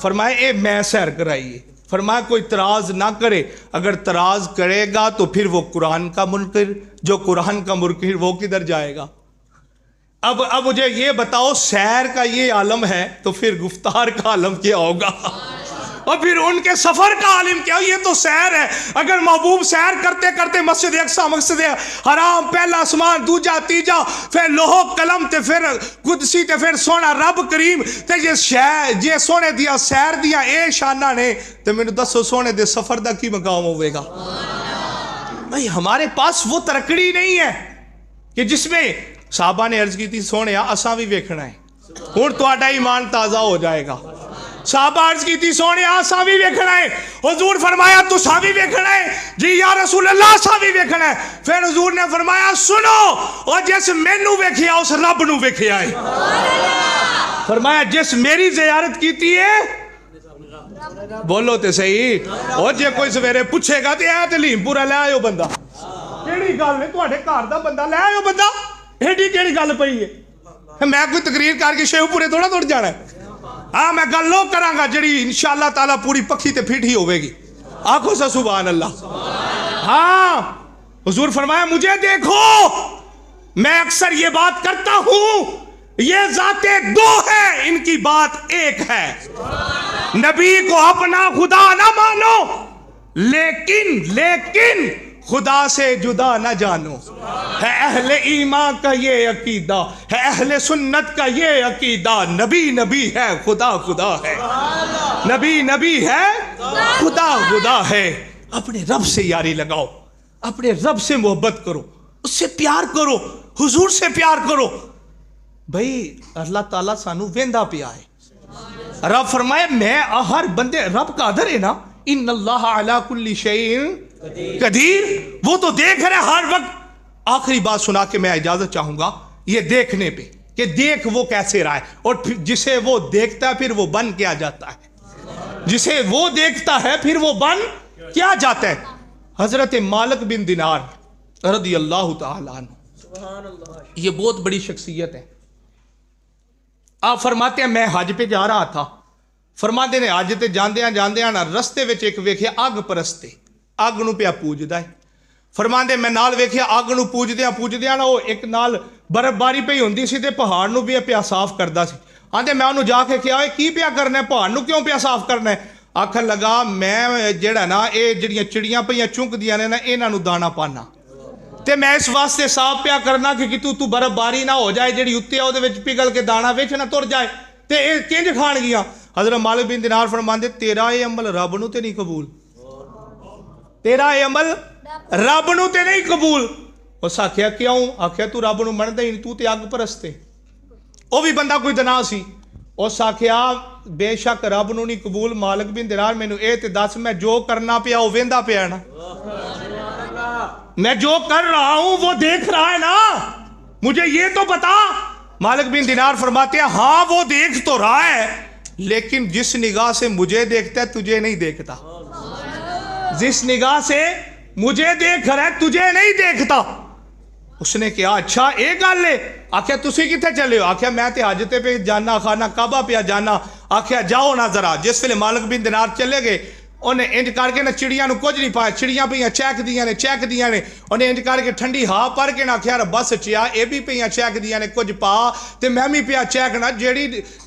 فرمایا اے میں سیر کرائیے. فرمایا کوئی تراز نہ کرے, اگر تراز کرے گا تو پھر وہ قرآن کا منکر, جو قرآن کا منکر وہ کدھر جائے گا؟ اب مجھے یہ بتاؤ سیر کا یہ عالم ہے تو پھر گفتار کا عالم کیا ہوگا؟ اور پھر ان کے سفر کا عالم کیا؟ یہ تو سیر ہے. اگر محبوب سیر کرتے کرتے مسجد اقصی مسجد حرام پہلا آسمان دوجا تیجا پھر لوہ قلم تے پھر قدسی تے پھر سونا رب کریم تے یہ سونے دیا سیر دیا اے شانہ نے تے میں نے دسو سونے دے سفر دا کی مقام ہوئے گا؟ بھائی ہمارے پاس وہ ترکڑی نہیں ہے کہ جس میں صحابہ نے عرض کی تھی سونے اساں بھی ویکھنا ہے. ہن تہاڈا ایمان تازہ ہو جائے گا. صحابہ عرض کی تھی سونے آساں بھی ویکھنا ہے. حضور فرمایا تو سا بھی ویکھنا ہے؟ جی یا رسول اللہ سا بھی ویکھنا ہے. پھر حضور نے فرمایا سنو, اور جس مینوں ویکھیا اس رب نو ویکھیا ہے. فرمایا جس میری زیارت کیتی ہے بولو تے صحیح. اور جے کوئی سویرے پوچھے گا تے اے تلیم پورا لے آئیو بندہ, کیڑی گل ہے تہاڈے گھر دا بندہ لے آئیو بندہ, ایڈی کیڑی گل پئی ہے؟ میں کوئی تقریر کر کے شیو پورے تھوڑا توڑ جانا ہے. ہاں میں گل لوگ کراں گا جڑی انشاءاللہ تعالیٰ پوری پکھی تے پھیٹھی ہوئے گی. آنکھوں سے سبحان اللہ. ہاں حضور فرمایا مجھے دیکھو, میں اکثر یہ بات کرتا ہوں, یہ ذاتیں دو ہیں ان کی بات ایک ہے. نبی کو اپنا خدا نہ مانو لیکن خدا سے جدا نہ جانو. ہے اہل ایمان کا یہ عقیدہ, ہے اہل سنت کا یہ عقیدہ, نبی نبی ہے خدا خدا ہے. نبی نبی ہے خدا خدا ہے. اپنے رب سے یاری لگاؤ, اپنے رب سے محبت کرو, اس سے پیار کرو, حضور سے پیار کرو. بھئی اللہ تعالیٰ سانو ویندا پیا ہے. رب فرمائے میں ہر بندے رب کا قادر ہے نا, ان اللہ علی کل شیء قدیر, وہ تو دیکھ رہے ہر وقت. آخری بات سنا کے میں اجازت چاہوں گا یہ دیکھنے پہ کہ دیکھ وہ کیسے رہا ہے, اور جسے وہ دیکھتا ہے پھر وہ بن کیا جاتا ہے. جسے وہ دیکھتا ہے پھر وہ بن کیا جاتا ہے. حضرت مالک بن دینار رضی اللہ تعالیٰ عنہ یہ بہت بڑی شخصیت ہے. آپ فرماتے ہیں میں حج پہ جا رہا تھا. فرماتے نے حج تے جاندیاں نا رستے وچ ایک ویکھیا اگ پرستے, اگ نو پیا پوجدا ہے. فرماندے میں نال ویکھیا اگ نو پوجدیاں نا, وہ ایک نال برف باری پئی ہوندی سی تے پہاڑ نو بھی پیا صاف کردا سی. آندے میں انہوں جا کے کیا ہے کی پیا کرنا ہے, پہاڑ نو کیوں پیا صاف کرنا ہے؟ آکھن لگا میں جڑا نا اے جڑیاں چڑیاں پئیاں چونک دیاں نے نا انہاں نو دانا پانا, تے میں اس واسطے صاف پیا کرنا کہ تو برف باری نہ ہو جائے جڑی اُتے اودے وچ پگھل کے دانا وچ نہ تر جائے تے اے کنج کھان گیاں. حضرت مالک بن دینار فرماندے تیرا اے عمل رب نو تے نہیں قبول, تیرا اے عمل رب نو تے نہیں قبول. اس آکھیا کیوں؟ آکھیا تو رب نو مندا ہی نہیں, تو تے اگ پرستے. او بھی بندہ کوئی دنا سی. اس آکھیا بے شک رب نو نہیں قبول. مالک بن دینار مینوں اے تے دس میں جو کرنا پیا او ویندا پیا نا, میں جو کر رہا ہوں وہ دیکھ رہا ہے نا, مجھے یہ تو بتا. مالک بن دینار فرماتے ہیں ہاں وہ دیکھ تو رہا ہے لیکن جس نگاہ سے مجھے دیکھتا ہے تجھے نہیں دیکھتا. جس نگاہ سے مجھے دیکھ رہا ہے تجھے نہیں دیکھتا. اس نے کہا اچھا یہ گل ہے. آخیا تسی کتنے چلے ہو؟ آخیا میں تے حج تے پہ جانا، خانہ کعبہ پہ جانا. آخیا جاؤ نا ذرا. جس ویلے مالک بن دینار چلے گئے انہیں انج کر کے نا چڑیاں نو کچھ نہیں پایا، چڑیاں پہ چیک دیاں نے. انہیں انج کر کے ٹھنڈی ہا پر کے نا آخیا ربا سچیا اے بھی پہ چیک دیاں نے کچھ پا تے میں بھی پیا چیک نا.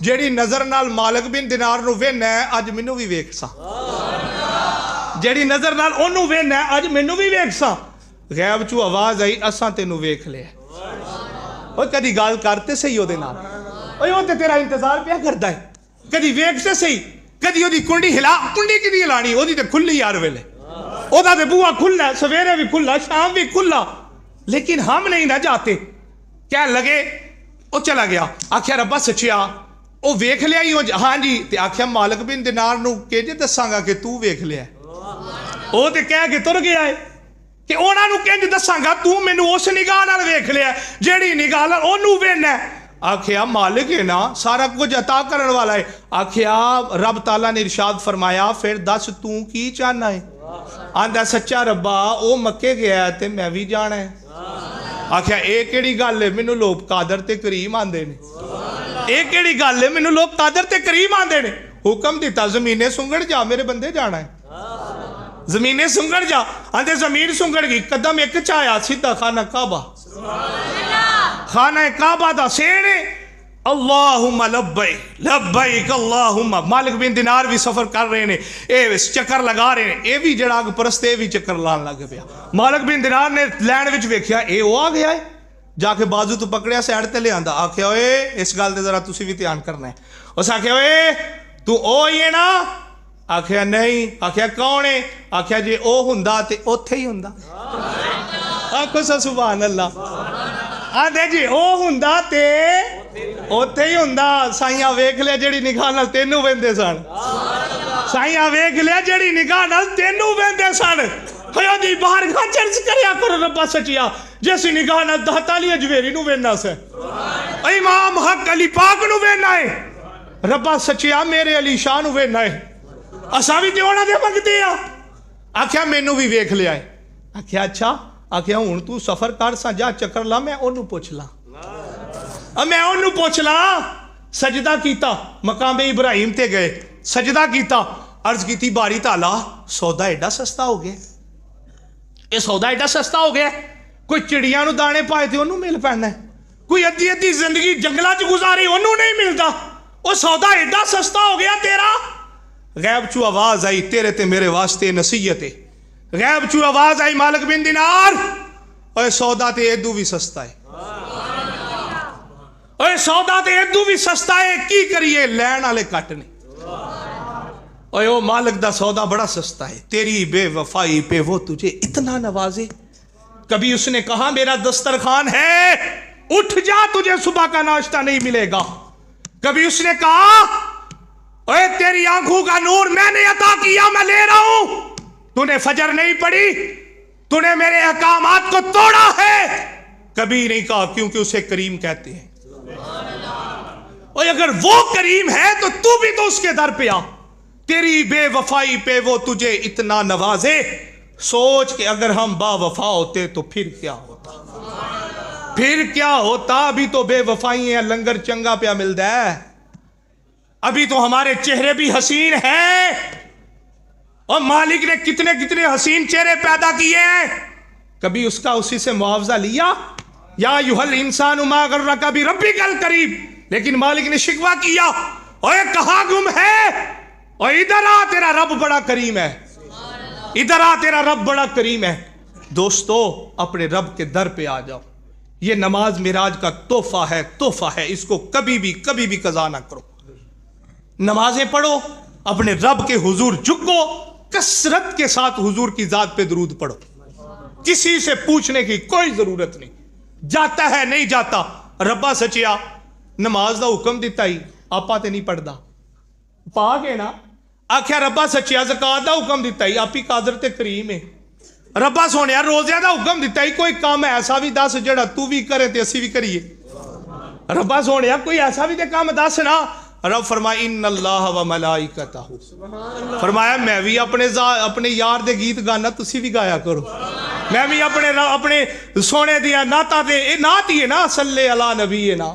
جیڑی نظر نال مالک بن دینار نو وینا ہے اج مینوں بھی ویکھ سا. جیڑی نظر نال اونوں وینا ہے اج مینوں بھی ویکھ سا. غیب چو آواز آئی اساں تینوں ویکھ لیا. اوے کدی گل کرتے صحیح او دے نال، اوے او تے تیرا انتظار پیا کردا ہے. کدی ویکھتے صحیح، کدی او دی کنڈی ہلا. کنڈی کدی ہلانی؟ او دی تے کھلی ہر ویلے، او دا تے بوہا کھلا، سویرے بھی کھلا، شام بھی کھلا. لیکن ہم نہیں نہ جاتے. کہنے لگے او چلا گیا. آخیا ربا سچیا او ویکھ لیا ہی؟ ہاں جی. تے آخیا مالک بن دینار نو کہ جے دساں گا کہ تو ویکھ لیا؟ او تے کہہ کے تر گیا ہے کہ اونا نو کنج دساں گا تو مینوں اس نگاہ نال ویکھ لیا جیڑی نگاہ نال اونوں ویکھنا ہے. آخیا مالک ہے نا، سارا کچھ عطا کرن والا ہے. آخیا رب تعالیٰ نے ارشاد فرمایا پھر دس تو کی چاہنا ہے؟ آندا سچا ربا او مکے گیا ہے تے میں بھی جانا ہے. آخیا اے کیڑی گل ہے؟ مینوں لوگ قادر تے کریم آندے نے. اے کیڑی گل ہے؟ مینوں لوگ قادر تے کریم آندے نے. حکم دیتا زمینے سنگڑ جا، میرے بندے جانا ہے. زمینے سنگڑ جا. آندے زمین سنگڑ گئی، قدم ایک چایا سیدھا خانہ کعبہ. خانہ کعبہ دا سینے اللہم لبیک لبیک اللہم. مالک بن دینار بھی سفر کر رہے ہیں، اے چکر لگا رہے ہیں. اے بھی جڑا پرست اے بھی چکر لان لگ پیا. مالک بن دینار نے لین وچ ویکھیا اے او آ گیا ہے. جا کے بازو تو پکڑیا سیڈ تے لے آندا. آکھیا اوے اس گل تے ذرا تسی بھی دھیان کرنا ہے. اس آکھیا اوے تو او ہی ہے نا؟ آکھیا نہیں. آکھیا کون ہے؟ آکھیا جی او ہوندا تے اوتھے ہی ہوندا. آکھو سا سبحان اللہ. آندے جی او ہوندا تے اوتھے ہی ہوندا. سائیاں ویکھ لیا جڑی نگاہ نال تینوں ویندے سن. سائیاں ویکھ لیا جڑی نگاہ نال تینوں ویندے سن. خدا دی بارگاہ چرچ کریا کرو ربا سچیا جیسی نگاہ نال دہتا علی اجویری نو وینا سے، امام حق علی پاک نو وینا ہے. ربا سچیا میرے علی شاہ نو وینا ہے. اساں بھی تے انہاں دے منگدے آ. آکھیا مینوں بھی ویکھ لیا ہے. آکھیا اچھا. آکھیا ہن تو سفر کر سا جا چکر لا میں اونوں پوچھ لا. میں اونوں پوچھ لا. سجدہ کیتا، مقام ابراہیم تے گئے، سجدہ کیتا، عرض کیتی باری تعالیٰ سودا ایڈا سستا ہو گیا. یہ سودا ایڈا سستا ہو گیا. کوئی چڑیاں نو دانے پائے تھے انہوں مل پڑنا ہے. کوئی ادھی ادھی زندگی جنگلہ چ گزاری انہوں نہیں ملتا. وہ سودا ایڈا سستا ہو گیا تیرا. غیب چو آواز آئی تیرے تے میرے واسطے نصیحت ہے. غیب چو آواز آئی مالک بن دینار اوے سودا تے ایدو بھی سستا ہے. اوے سودا تے ایدو بھی سستا ہے. کی کریے لین والے کٹ نے. اوے او مالک دا سودا بڑا سستا ہے. تیری بے وفائی پہ وہ تجھے اتنا نوازے. کبھی اس نے کہا میرا دسترخوان ہے اٹھ جا تجھے صبح کا ناشتہ نہیں ملے گا. کبھی اس نے کہا اوے تیری آنکھوں کا نور میں نے عطا کیا میں لے رہا ہوں، تو نے فجر نہیں پڑھی، تو نے میرے احکامات کو توڑا ہے. کبھی نہیں کہا کیونکہ اسے کریم کہتے ہیں. اور اگر وہ کریم ہے تو بھی تو اس کے در پہ آ. تیری بے وفائی پہ وہ تجھے اتنا نوازے. سوچ کہ اگر ہم با وفا ہوتے تو پھر کیا ہوتا. پھر کیا ہوتا. ابھی تو بے وفائی ہیں، لنگر چنگا پیا ملتا ہے. ابھی تو ہمارے چہرے بھی حسین ہیں اور مالک نے کتنے کتنے حسین چہرے پیدا کیے ہیں. کبھی اس کا اسی سے معاوضہ لیا؟ یا ایھا انسان ما غرک بربک الکریم. لیکن مالک نے شکوہ کیا اوے کہاں گم ہے. اور ادھر آ تیرا رب بڑا کریم ہے. ادھر آ تیرا رب بڑا کریم ہے. دوستو اپنے رب کے در پہ آ جاؤ. یہ نماز معراج کا تحفہ ہے، تحفہ ہے. اس کو کبھی بھی قضا نہ کرو. نمازیں پڑھو، اپنے رب کے حضور جھکو، کثرت کے ساتھ حضور کی ذات پہ درود پڑھو. کسی سے پوچھنے کی کوئی ضرورت نہیں. جاتا ہے نہیں جاتا. ربا سچیا نماز دا حکم دیتا ہی آپا تے نہیں پڑھدا. پا گئے نا. آخیا ربا سچیا زکات دا حکم دیتا ہی آپ ہی قادر تے کریم ہے. ربا سونے روزے دا حکم دیتا ہی کوئی کام ایسا بھی دس جڑا تو بھی کرے تے اسی بھی کریے. ربا سونے کوئی ایسا بھی تے کام دس نا. رب فرمایا ان اللہ و ملائکتہ، فرمایا میں بھی اپنے یار دے گیت گانا تسی بھی گایا کرو. میں بھی اپنے سونے دیا ناتا دے اے نات ہی ہے نا صلی علی نبی نا.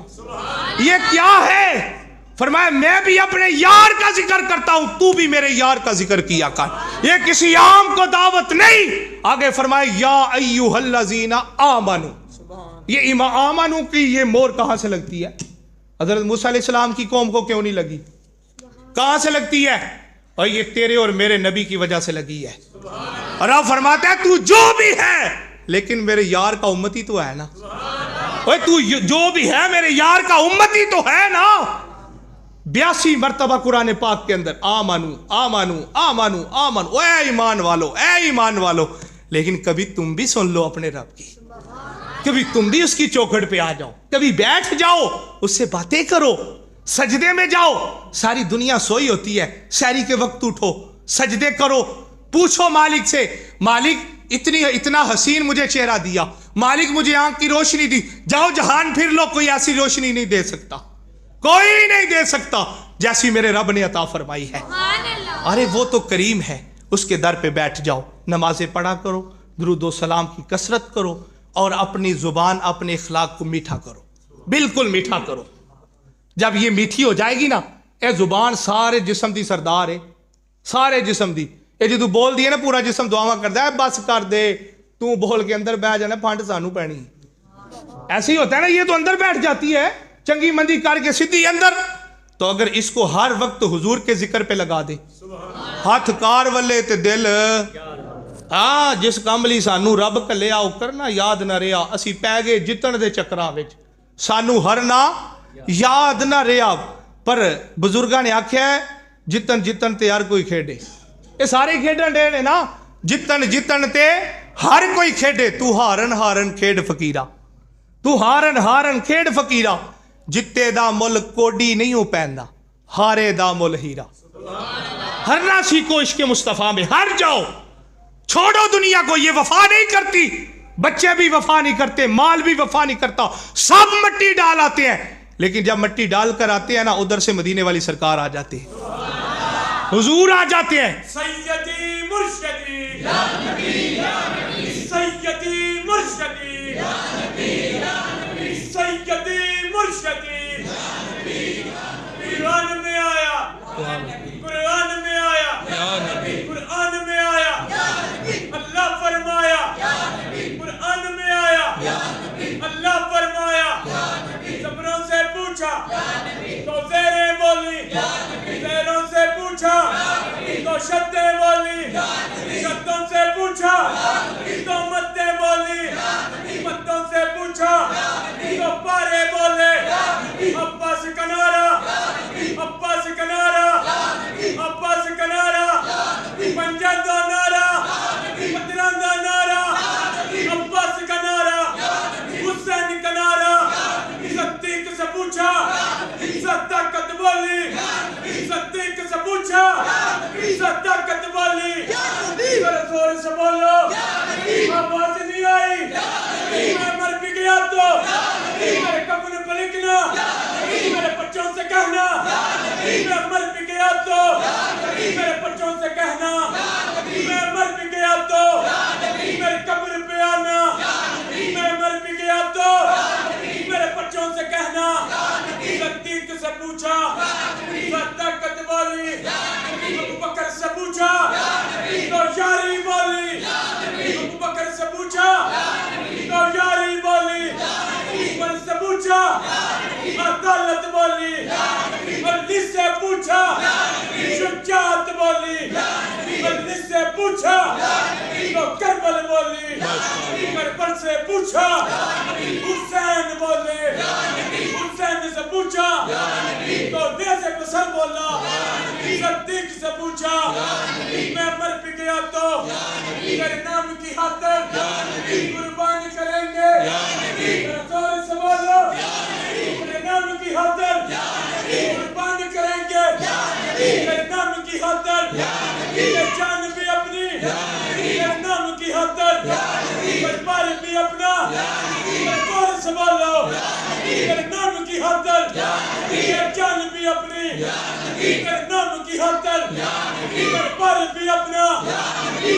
یہ کیا ہے؟ فرمایا میں بھی اپنے یار کا ذکر کرتا ہوں، تو بھی میرے یار کا ذکر کیا کر. یہ کسی عام کو دعوت نہیں. آگے فرمایا یا ایھا الذین آمنو. یہ آمنو کی یہ مور کہاں سے لگتی ہے؟ حضرت موسیٰ علیہ السلام کی قوم کو کیوں نہیں لگی؟ کہاں سے لگتی ہے؟ اور یہ تیرے اور میرے نبی کی وجہ سے لگی ہے. اور آپ فرماتا ہے تو جو بھی ہے لیکن میرے یار کا امتی تو ہے نا. تو جو بھی ہے میرے یار کا امتی تو ہے نا. 82 مرتبہ قرآن پاک کے اندر آمنو آمنو آمنو آمنو، اے ایمان والو اے ایمان والو. لیکن کبھی تم بھی سن لو اپنے رب کی، کبھی تم بھی اس کی چوکھٹ پہ آ جاؤ، کبھی بیٹھ جاؤ اس سے باتیں کرو، سجدے میں جاؤ. ساری دنیا سوئی ہوتی ہے، سحری کے وقت اٹھو، سجدے کرو، پوچھو مالک سے، مالک اتنا حسین مجھے چہرہ دیا، مالک مجھے آنکھ کی روشنی دی. جاؤ جہان پھر لو، کوئی ایسی روشنی نہیں دے سکتا، کوئی نہیں دے سکتا جیسی میرے رب نے عطا فرمائی ہے. ارے وہ تو کریم ہے، اس کے در پہ بیٹھ جاؤ، نمازیں پڑھا کرو، درود و سلام کی کثرت کرو، اور اپنی زبان اپنے اخلاق کو میٹھا کرو، بالکل میٹھا کرو. جب یہ میٹھی ہو جائے گی نا، اے زبان سارے جسم دی سردار ہے، سارے جسم دی. اے جی تو بول دیے نا پورا جسم دعاواں کرتا ہے، بس کر دے تو بول کے اندر بیٹھ جانا، پھانٹ سانو پینی. ایسے ہی ہوتا ہے نا، یہ تو اندر بیٹھ جاتی ہے چنگی مندی کر کے سیدھی اندر. تو اگر اس کو ہر وقت حضور کے ذکر پہ لگا دے، ہاتھ کار والے تے دل جس کام لئی سانو رب کلیا او کرنا یاد نہ رہا، اسی پی گئے جتن دے چکراں وچ، سانو ہرنا یاد نہ رہا. پر بزرگاں نے آکھیا ہے جتن جتن تے ہر کوئی کھیڈے. یہ سارے کھیڈن ڈے نے نا، جتن جتن تے ہر کوئی کھیڈے. تو ہارن ہارن کھیڈ فقیرہ، تو ہارن ہارن کھیڈ فقیرہ. جتے دا مل کوڈی نہیں ہو پیندا، ہارے دا مل ہیرا. ہرنا سیکھو عشق مصطفیٰ میں، ہر جاؤ، چھوڑو دنیا کو. یہ وفا نہیں کرتی، بچے بھی وفا نہیں کرتے، مال بھی وفا نہیں کرتا، سب مٹی ڈال آتے ہیں. لیکن جب مٹی ڈال کر آتے ہیں نا، ادھر سے مدینے والی سرکار آ جاتے ہیں، حضور آ جاتے ہیں. سیدی مرشدی یا نبی یا نبی، سیدی مرشدی یا نبی یا نبی، سیدی مرشدی یا نبی یا نبی. قرآن میں آیا، قرآن میں آیا، قرآن میں آیا، اللہ فرمایا، قرآن میں آیا، اللہ فرمایا. زبروں سے پوچھا تو زیریں بولی، زیروں سے پوچھا تو شدیں بولی، شدوں سے پوچھا تو مدیں بولی، مدوں سے پوچھا تو پارے بولے. عباس کنارا، عباس کنارا، عباس کنارا، پنجاب دا نعرہ، پتران دا نعرہ، عباس کنارا، حسین کنارا. صدیق سے پوچھا، صداقت بولی، صدیق سے پوچھا، صداقت بولی. ذرا زور سے بولو، آواز نہیں آئی. میں مر بھی گیا تو میرے کفن پہ لکھنا، میرے بچوں سے کہنا. میں مر بھی گیا تو میرے بچوں سے کہنا، میں مر بھی گیا تو میرے قبر پہ آنا. میں مر بھی گیا تو میرے بچوں سے کہنا. صدیق سے پوچھا، صداقت بولی. ابو بکر سے پوچھا تو یاری بولی. ابو بکر سے پوچھا تو یاری بولی. عمر سے پوچھا عدالت بولی. علی سے پوچھا شجاعت بولی. علی سے پوچھا تو کربل بولی. کربل سے پوچھا حسین بولے. حسین سے پوچھا تو نیزے پہ سر بولا. صدیق سے پوچھا میں مر بھی گیا تو تیرے نام کی خاطر قربان کریں گے. زور سے بولو، تیرے نام کی خاطر قربان کریں گے. تیرے نام کی خاطر جان بھی اپنی، تیرے نام کی خاطر بار بھی اپنا. زور سے بولو، تیرے نام کی خاطر جان بھی اپنی، تیرے نام کی خاطر بار بھی اپنا. تیرے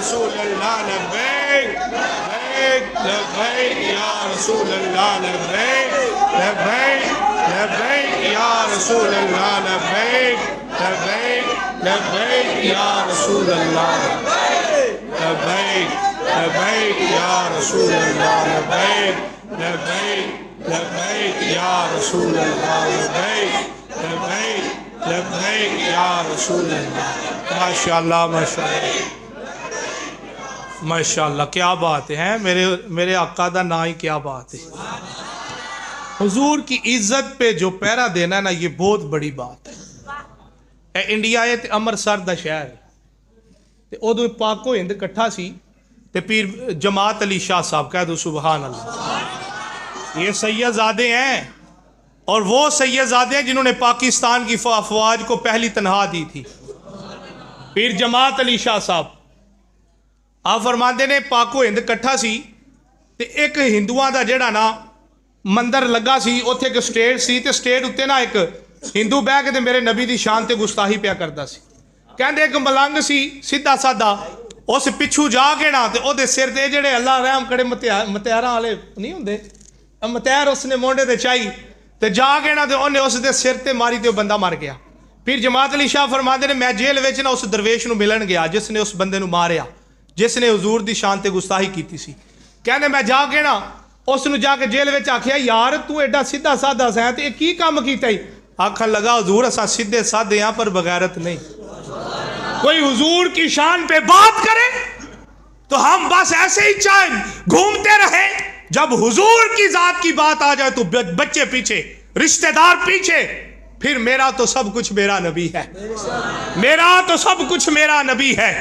رسول اللہ لبیک لبیک لبیک یا رسول اللہ لبیک لبیک لبیک یا رسول اللہ لبیک لبیک لبیک یا رسول اللہ لبیک لبیک یا رسول اللہ لبیک لبیک لبیک یا رسول اللہ لبیک لبیک لبیک یا رسول اللہ. ماشاءاللہ ماشاءاللہ ماشاءاللہ کیا بات ہے میرے آقا دا نا ہی کیا بات ہے. حضور کی عزت پہ جو پیرا دینا نا یہ بہت بڑی بات ہے. اے انڈیا ہے تے امرتسر دا شہر ہے تے ادو پاکو ہند کٹھا سی تے پیر جماعت علی شاہ صاحب کہہ دو سبحان اللہ. یہ سید زادے ہیں اور وہ سید زادے ہیں جنہوں نے پاکستان کی افواج کو پہلی تنہا دی تھی. پیر جماعت علی شاہ صاحب آپ فرماندے نے پاکو ہند کٹھا سی تے ایک ہندوؤں دا جڑا نا مندر لگا سی اوتھے ایک سٹیٹ سی تے سٹیٹ اُتے نا ایک ہندو بہ کے تے میرے نبی دی شان تے گستاخی پیا کردا سی. کہندے ایک ملنگ سی سیدھا سادہ اس پچھو جا کے نا تے او دے سر تے جڑے اللہ رحم کرے متیاراں والے نہیں ہوندے متیار اس نے مونڈے تے چائی تے جا کے نا تے اونے اس دے سر تے ماری تے بندہ مر گیا. پھر جماعت علی شاہ فرماندے نے میں جیل وچ نا اس درویش نو ملن گیا جس نے اس بندے نو ماریا جس نے حضور دی شان تے گستاخی کیتی سی. کہنے میں جا کے نا اس نو جا کے جیل وچ آکھیا یار تو ایڈا سیدھا سادہ سا تے کی کام کیتا ہی. آکھن لگا حضور اساں سیدھے سادے یہاں پر بغیرت نہیں. کوئی حضور کی شان پہ بات کرے تو ہم بس ایسے ہی چاہیں گھومتے رہیں. جب حضور کی ذات کی بات آ جائے تو بچے پیچھے رشتہ دار پیچھے. پھر میرا تو سب کچھ میرا نبی ہے, میرا تو سب کچھ میرا نبی ہے.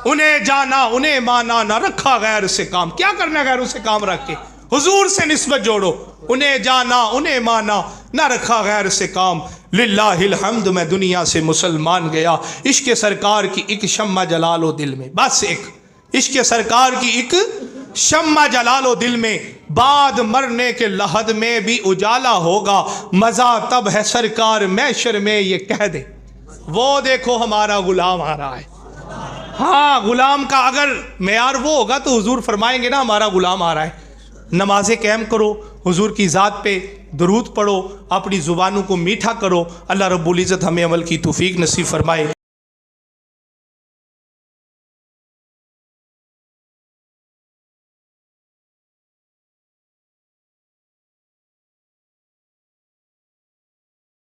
انہیں جانا انہیں مانا نہ رکھا غیر سے کام. کیا کرنا غیر سے کام رکھ کے؟ حضور سے نسبت جوڑو. انہیں جانا انہیں مانا نہ رکھا غیر سے کام. للہ الحمد میں دنیا سے مسلمان گیا. عشق سرکار کی ایک شمع جلال و دل میں, بس ایک عشق سرکار کی ایک شمع جلال و دل میں. بعد مرنے کے لحد میں بھی اجالا ہوگا. مزہ تب ہے سرکار محشر میں یہ کہہ دے وہ دیکھو ہمارا غلام آ رہا ہے. ہاں غلام کا اگر معیار وہ ہوگا تو حضور فرمائیں گے نا ہمارا غلام آ رہا ہے. نمازیں قائم کرو, حضور کی ذات پہ درود پڑھو, اپنی زبانوں کو میٹھا کرو. اللہ رب العزت ہمیں عمل کی توفیق نصیب فرمائے.